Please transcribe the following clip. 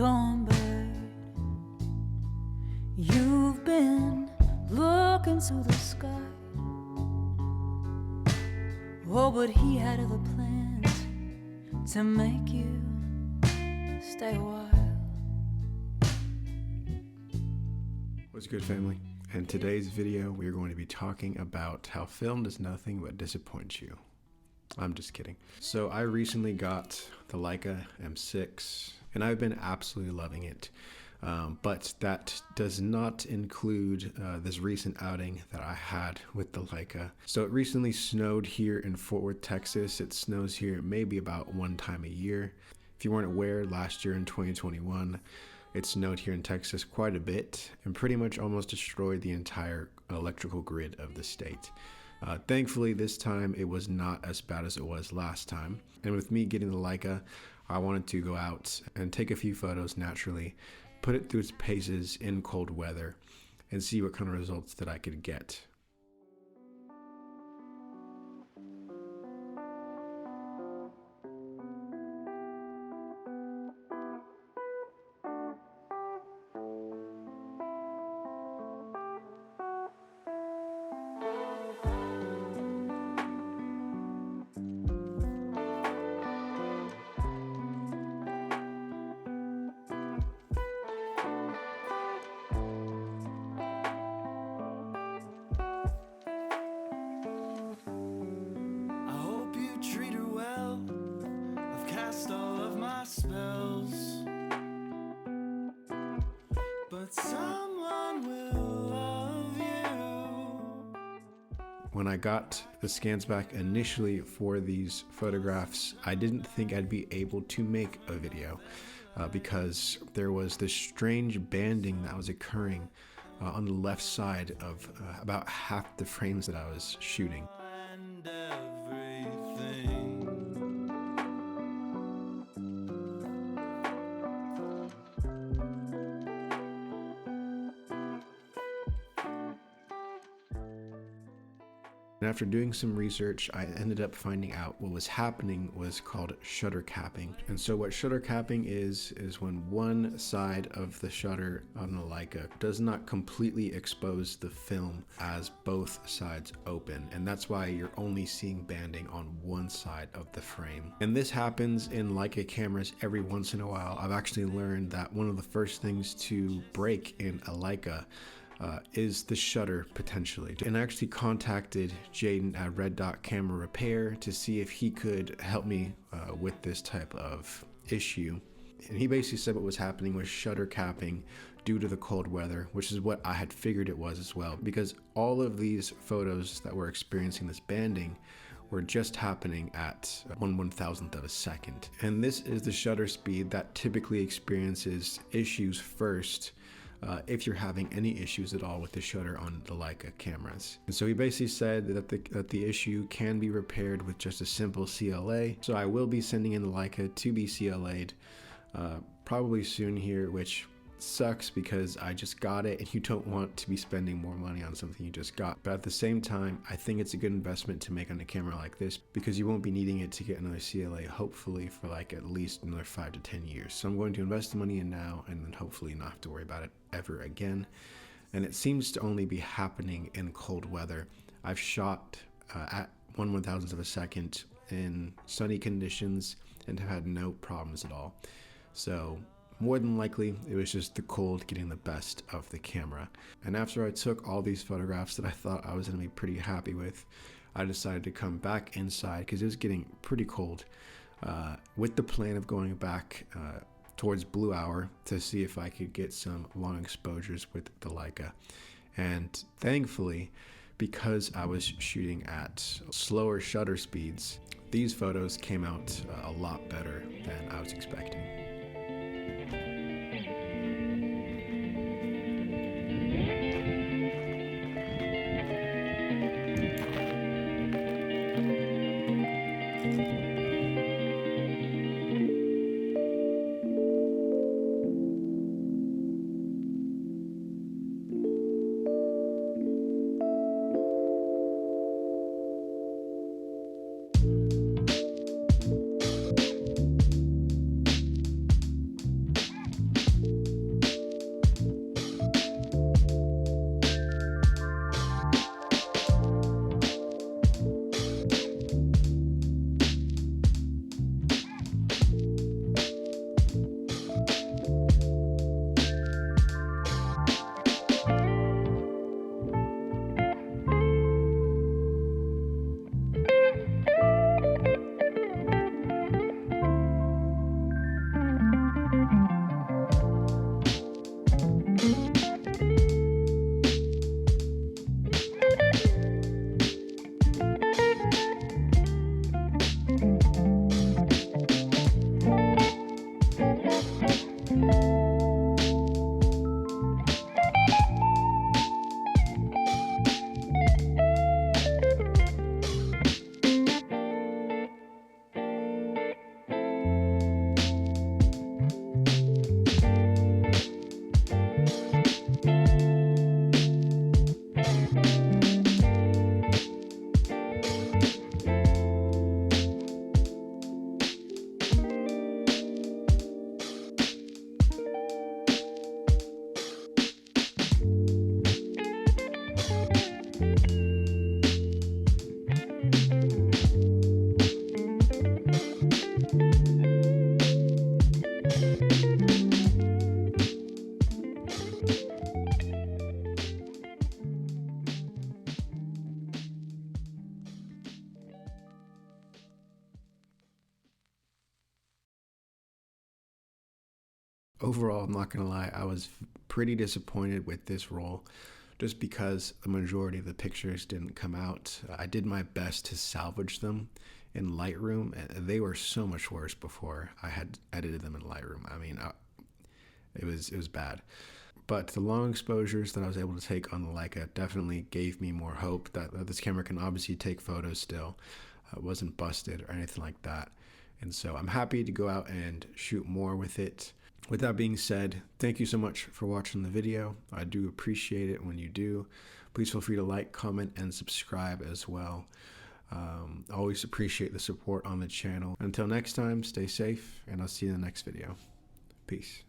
Thornbird, you've been looking to the sky. Oh, but he had other plans to make you stay a while. What's good, family? In today's video, we are going to be talking about how film does nothing but disappoint you. I'm just kidding. So I recently got the Leica M6 and I've been absolutely loving it. But that does not include this recent outing that I had with the Leica. So it recently snowed here in Fort Worth, Texas. It snows here maybe about one time a year. If you weren't aware, last year in 2021, it snowed here in Texas quite a bit and pretty much almost destroyed the entire electrical grid of the state. Thankfully, this time it was not as bad as it was last time. And with me getting the Leica, I wanted to go out and take a few photos naturally, put it through its paces in cold weather, and see what kind of results that I could get. Spells, but someone will love you. When I got the scans back initially for these photographs, I didn't think I'd be able to make a video because there was this strange banding that was occurring on the left side of about half the frames that I was shooting. And everything. And after doing some research, I ended up finding out what was happening was called shutter capping. And so what shutter capping is when one side of the shutter on the Leica does not completely expose the film as both sides open. And that's why you're only seeing banding on one side of the frame. And this happens in Leica cameras every once in a while. I've actually learned that one of the first things to break in a Leica is the shutter potentially. And I actually contacted Jaden at Red Dot Camera Repair to see if he could help me with this type of issue. And he basically said what was happening was shutter capping due to the cold weather, which is what I had figured it was as well, because all of these photos that were experiencing this banding were just happening at 1/1000th of a second. And this is the shutter speed that typically experiences issues first if you're having any issues at all with the shutter on the Leica cameras. And so he basically said that the issue can be repaired with just a simple CLA. So I will be sending in the Leica to be CLA'd probably soon here, which sucks because I just got it and you don't want to be spending more money on something you just got. But at the same time, I think it's a good investment to make on a camera like this because you won't be needing it to get another CLA hopefully for like at least another 5 to 10 years. So I'm going to invest the money in now and then hopefully not have to worry about it ever again. And it seems to only be happening in cold weather. I've shot at 1/1000th of a second in sunny conditions and have had no problems at all. So more than likely, it was just the cold getting the best of the camera. And after I took all these photographs that I thought I was going to be pretty happy with, I decided to come back inside because it was getting pretty cold with the plan of going back towards Blue Hour to see if I could get some long exposures with the Leica. And thankfully, because I was shooting at slower shutter speeds, these photos came out a lot better than I was expecting. overall, I'm not gonna lie, I was pretty disappointed with this roll, just because the majority of the pictures didn't come out. I did my best to salvage them in Lightroom, and they were so much worse before I had edited them in Lightroom. I mean, it was bad. But the long exposures that I was able to take on the Leica definitely gave me more hope that this camera can obviously take photos still. It wasn't busted or anything like that. And so I'm happy to go out and shoot more with it. With that being said, thank you so much for watching the video. I do appreciate it when you do. Please feel free to like, comment, and subscribe as well. Always appreciate the support on the channel. Until next time, stay safe, and I'll see you in the next video. Peace.